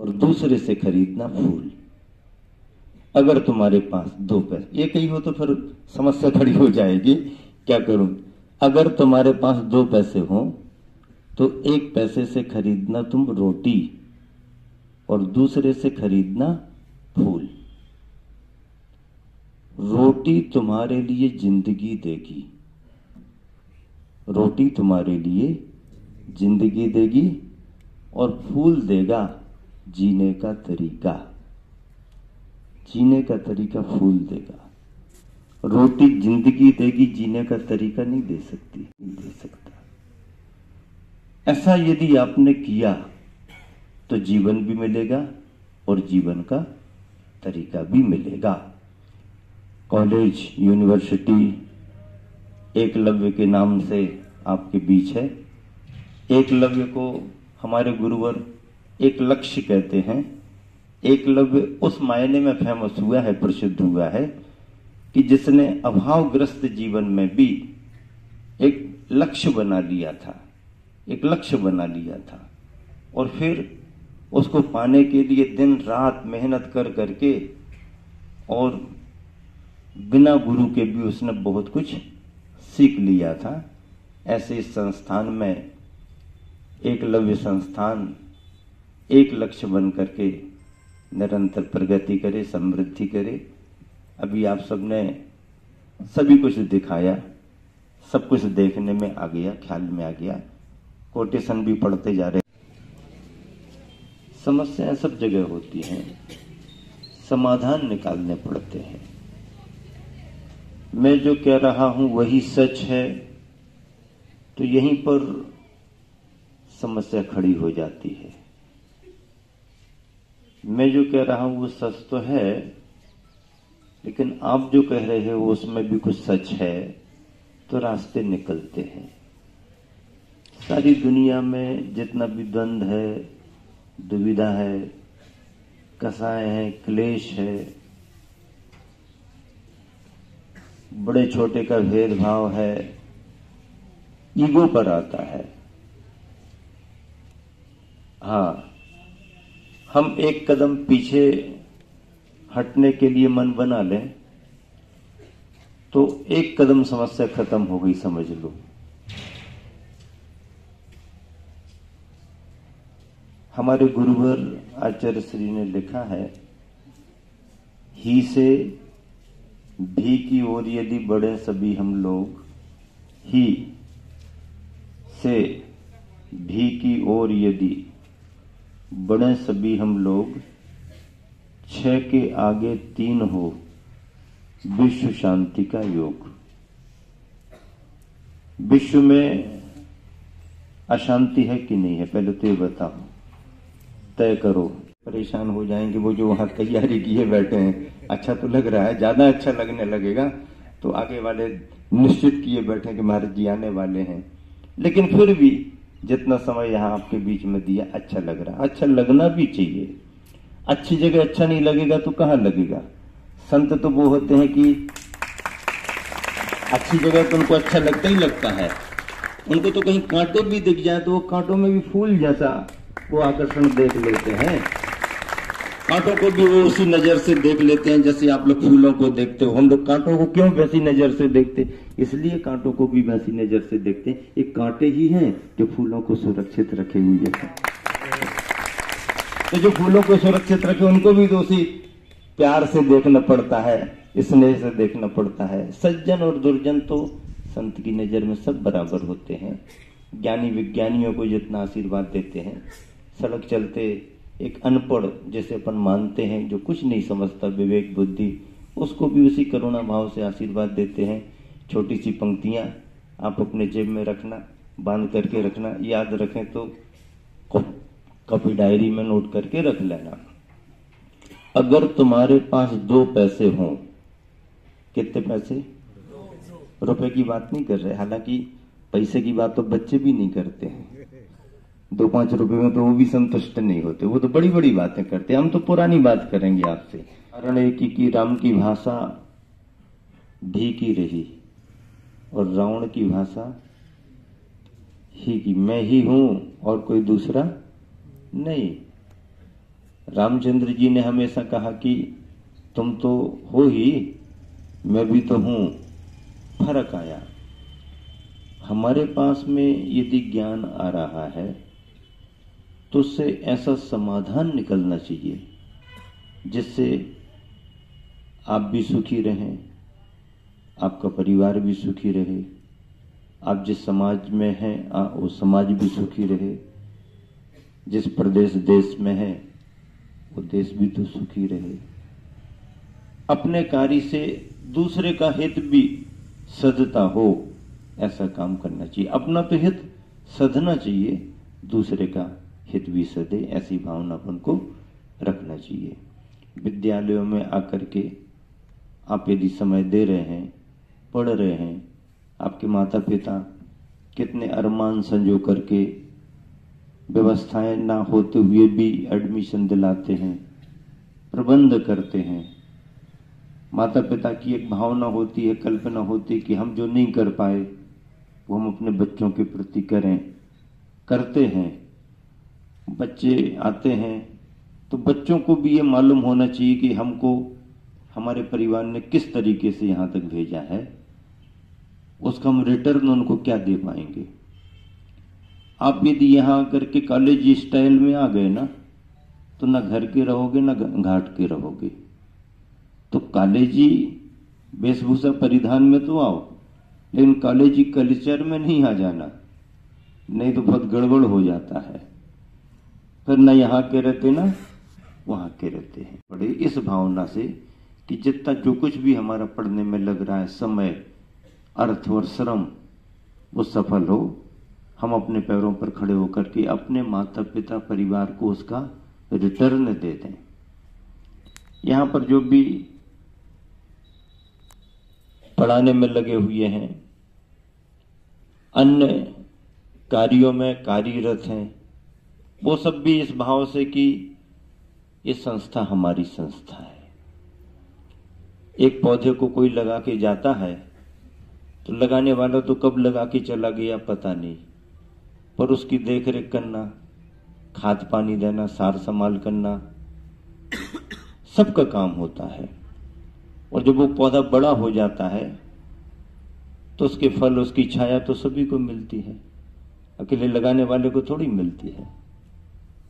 और दूसरे से खरीदना फूल। अगर तुम्हारे पास 2 पैसे, एक ही हो तो फिर समस्या खड़ी हो जाएगी, क्या करूं। अगर तुम्हारे पास 2 पैसे हो तो 1 पैसे से खरीदना तुम रोटी और दूसरे से खरीदना फूल। रोटी तुम्हारे लिए जिंदगी देगी, रोटी तुम्हारे लिए जिंदगी देगी और फूल देगा जीने का तरीका। जीने का तरीका फूल देगा। रोटी जिंदगी देगी, जीने का तरीका नहीं दे सकती, नहीं दे सकता। ऐसा यदि आपने किया तो जीवन भी मिलेगा और जीवन का तरीका भी मिलेगा। कॉलेज, यूनिवर्सिटी एकलव्य के नाम से आपके बीच है। एकलव्य को हमारे गुरुवर एक लक्ष्य कहते हैं। एकलव्य उस मायने में फेमस हुआ है, प्रसिद्ध हुआ है कि जिसने अभावग्रस्त जीवन में भी एक लक्ष्य बना लिया था, एक लक्ष्य बना लिया था और फिर उसको पाने के लिए दिन रात मेहनत कर करके और बिना गुरु के भी उसने बहुत कुछ सीख लिया था। ऐसे इस संस्थान में, एकलव्य संस्थान एक लक्ष्य बन करके निरंतर प्रगति करे, समृद्धि करे। अभी आप सबने सभी कुछ दिखाया, सब कुछ देखने में आ गया, ख्याल में आ गया, कोटेशन भी पढ़ते जा रहे। समस्याएं सब जगह होती हैं, समाधान निकालने पड़ते हैं। मैं जो कह रहा हूं वही सच है तो यहीं पर समस्या खड़ी हो जाती है। मैं जो कह रहा हूं वो सच तो है, लेकिन आप जो कह रहे हो उसमें भी कुछ सच है, तो रास्ते निकलते हैं। सारी दुनिया में जितना भी द्वंद्व है, दुविधा है, कसाय है, क्लेश है, बड़े छोटे का भेदभाव है, ईगो पर आता है। हाँ, हम एक कदम पीछे हटने के लिए मन बना लें तो एक कदम समस्या खत्म हो गई, समझ लो। हमारे गुरुवर आचार्य श्री ने लिखा है, ही से भी की ओर यदि बढ़े सभी हम लोग, ही से भी की ओर यदि बढ़े सभी हम लोग, 6 के आगे 3 हो विश्व शांति का योग। विश्व में अशांति है कि नहीं है, पहले तो ये बताओ, तय करो। परेशान हो जाएंगे वो जो वहां तैयारी किए बैठे हैं। अच्छा तो लग रहा है, ज्यादा अच्छा लगने लगेगा तो आगे वाले निश्चित किए बैठे कि महाराज जी आने वाले हैं। लेकिन फिर भी जितना समय यहाँ आपके बीच में दिया, अच्छा लग रहा है। अच्छा लगना भी चाहिए। अच्छी जगह अच्छा नहीं लगेगा तो कहाँ लगेगा। संत तो वो होते हैं कि अच्छी जगह तो उनको अच्छा लगता ही लगता है। उनको तो कहीं कांटे भी दिख जाए तो वो कांटों में भी फूल जैसा वो आकर्षण देख लेते हैं। कांटों को भी वो उसी नजर से देख लेते हैं जैसे आप लोग फूलों को देखते हो। हम लोग कांटों को क्यों वैसी नजर से देखते, इसलिए कांटों को भी वैसी नजर से देखते हैं। ये कांटे ही हैं जो फूलों को सुरक्षित रखे हुए हैं। तो जो फूलों को सुरक्षित रखे उनको भी तो उसी प्यार से देखना पड़ता है, स्नेह से देखना पड़ता है। सज्जन और दुर्जन तो संत की नजर में सब बराबर होते हैं। ज्ञानी विज्ञानियों को जितना आशीर्वाद देते हैं, सड़क चलते एक अनपढ़ जैसे अपन मानते हैं, जो कुछ नहीं समझता, विवेक बुद्धि, उसको भी उसी करुणा भाव से आशीर्वाद देते हैं। छोटी सी पंक्तियां आप अपने जेब में रखना, बांध करके रखना, याद रखें तो कॉपी डायरी में नोट करके रख लेना। अगर तुम्हारे पास 2 पैसे हों, कितने पैसे? रुपए की बात नहीं कर रहे, हालांकि पैसे की बात तो बच्चे भी नहीं करते हैं। 2-5 रुपए में तो वो भी संतुष्ट नहीं होते, वो तो बड़ी बड़ी बातें करते हैं। हम तो पुरानी बात करेंगे आपसे। कारण एक की राम की भाषा ढी की रही और रावण की भाषा ही की। मैं ही हूं और कोई दूसरा नहीं। रामचंद्र जी ने हमेशा कहा कि तुम तो हो ही, मैं भी तो हूं। फर्क आया। हमारे पास में यदि ज्ञान आ रहा है तो उससे ऐसा समाधान निकलना चाहिए जिससे आप भी सुखी रहें, आपका परिवार भी सुखी रहे, आप जिस समाज में हैं वो समाज भी सुखी रहे, जिस प्रदेश देश में है वो देश भी तो सुखी रहे। अपने कार्य से दूसरे का हित भी सधता हो, ऐसा काम करना चाहिए। अपना तो हित सधना चाहिए, दूसरे का हित भी सधे, ऐसी भावना अपन को रखना चाहिए। विद्यालयों में आकर के आप यदि समय दे रहे हैं, पढ़ रहे हैं, आपके माता पिता कितने अरमान संजो करके व्यवस्थाएं ना होते हुए भी एडमिशन दिलाते हैं, प्रबंध करते हैं। माता पिता की एक भावना होती है, कल्पना होती है कि हम जो नहीं कर पाए वो हम अपने बच्चों के प्रति करें, करते हैं। बच्चे आते हैं तो बच्चों को भी ये मालूम होना चाहिए कि हमको हमारे परिवार ने किस तरीके से यहां तक भेजा है, उसका हम रिटर्न उनको क्या दे पाएंगे। आप यदि यहां आकर के कॉलेज स्टाइल में आ गए ना, तो ना घर के रहोगे ना घाट के रहोगे। तो कॉलेजी वेशभूषा परिधान में तो आओ, लेकिन कॉलेजी कल्चर में नहीं आ जाना, नहीं तो बहुत गड़बड़ हो जाता है। फिर ना यहाँ के रहते ना वहां के रहते हैं। बड़े इस भावना से कि जितना जो कुछ भी हमारा पढ़ने में लग रहा है, समय, अर्थ और श्रम, वो सफल हो, हम अपने पैरों पर खड़े होकर के अपने माता पिता परिवार को उसका रिटर्न दे दें। यहां पर जो भी पढ़ाने में लगे हुए हैं, अन्य कार्यों में कार्यरत हैं, वो सब भी इस भाव से कि ये संस्था हमारी संस्था है। एक पौधे को कोई लगा के जाता है तो लगाने वाला तो कब लगा के चला गया पता नहीं, पर उसकी देखरेख करना, खाद पानी देना, सार संभाल करना, सबका काम होता है। और जब वो पौधा बड़ा हो जाता है तो उसके फल, उसकी छाया तो सभी को मिलती है, अकेले लगाने वाले को थोड़ी मिलती है,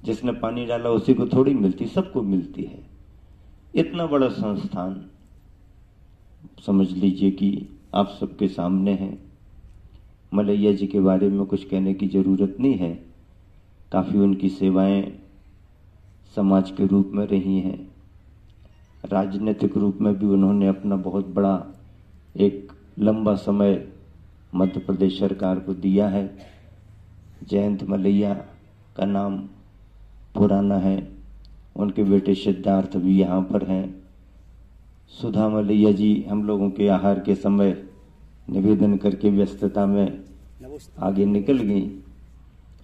जिसने पानी डाला उसी को थोड़ी मिलती, सबको मिलती है। इतना बड़ा संस्थान समझ लीजिए कि आप सबके सामने है। मलैया जी के बारे में कुछ कहने की जरूरत नहीं है, काफी उनकी सेवाएं समाज के रूप में रही हैं, राजनीतिक रूप में भी उन्होंने अपना बहुत बड़ा एक लंबा समय मध्य प्रदेश सरकार को दिया है। जयंत मलैया का नाम पुराना है, उनके बेटे सिद्धार्थ भी यहाँ पर हैं। सुधा मलैया जी हम लोगों के आहार के समय निवेदन करके व्यस्तता में आगे निकल गई,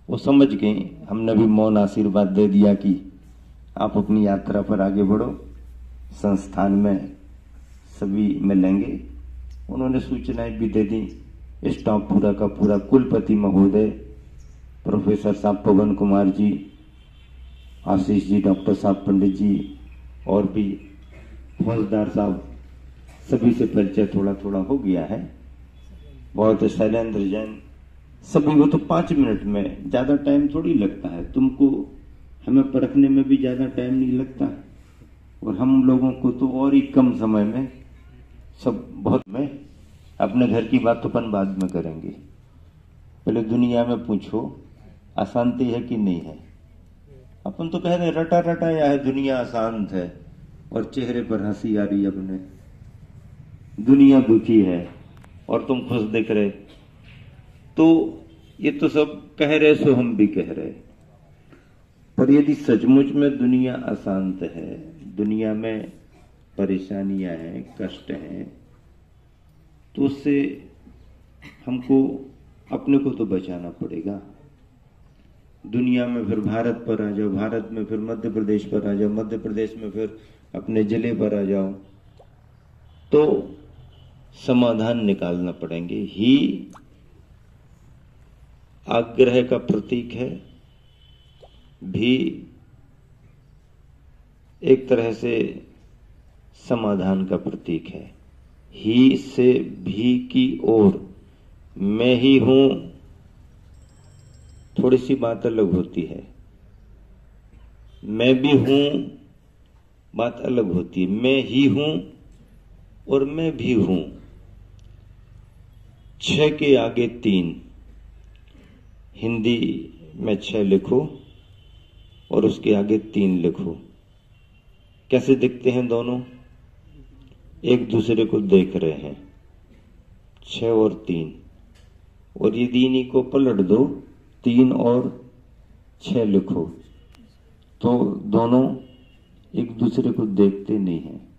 वो समझ गई, हमने भी मौन आशीर्वाद दे दिया कि आप अपनी यात्रा पर आगे बढ़ो, संस्थान में सभी मिलेंगे। उन्होंने सूचनाएं भी दे दी। स्टाफ पूरा का पूरा, कुलपति महोदय प्रोफेसर साहब पवन कुमार जी, आशीष जी, डॉक्टर साहब पंडित जी, और भी फौजदार साहब, सभी से परिचय थोड़ा थोड़ा हो गया है। बहुत शैलेंद्र जैन, सभी वो तो 5 मिनट में, ज्यादा टाइम थोड़ी लगता है तुमको, हमें परखने में भी ज्यादा टाइम नहीं लगता, और हम लोगों को तो और ही कम समय में सब बहुत में। अपने घर की बात तो अपन बाद में करेंगे, पहले दुनिया में पूछो अशांति है कि नहीं है। अपन तो कह रहे रटा रटाया है, दुनिया अशांत है, और चेहरे पर हंसी आ रही है अपने। दुनिया दुखी है और तुम खुश दिख रहे, तो ये तो सब कह रहे सो हम भी कह रहे। पर यदि सचमुच में दुनिया अशांत है, दुनिया में परेशानियां हैं, कष्ट हैं, तो उससे हमको अपने को तो बचाना पड़ेगा। दुनिया में फिर भारत पर आ जाओ, भारत में फिर मध्य प्रदेश पर आ जाओ, मध्य प्रदेश में फिर अपने जिले पर आ जाओ, तो समाधान निकालना पड़ेंगे। ही आग्रह का प्रतीक है, भी एक तरह से समाधान का प्रतीक है। ही से भी की ओर मैं ही हूं, थोड़ी सी बात अलग होती है। मैं भी हूं, बात अलग होती है। मैं ही हूं और मैं भी हूं। 6 के आगे 3, हिंदी में 6 लिखो और उसके आगे 3 लिखो। कैसे दिखते हैं दोनों? एक दूसरे को देख रहे हैं। 6 और 3, और यदि इन्हीं को पलट दो, 3 और 6 लिखो, तो दोनों एक दूसरे को देखते नहीं हैं।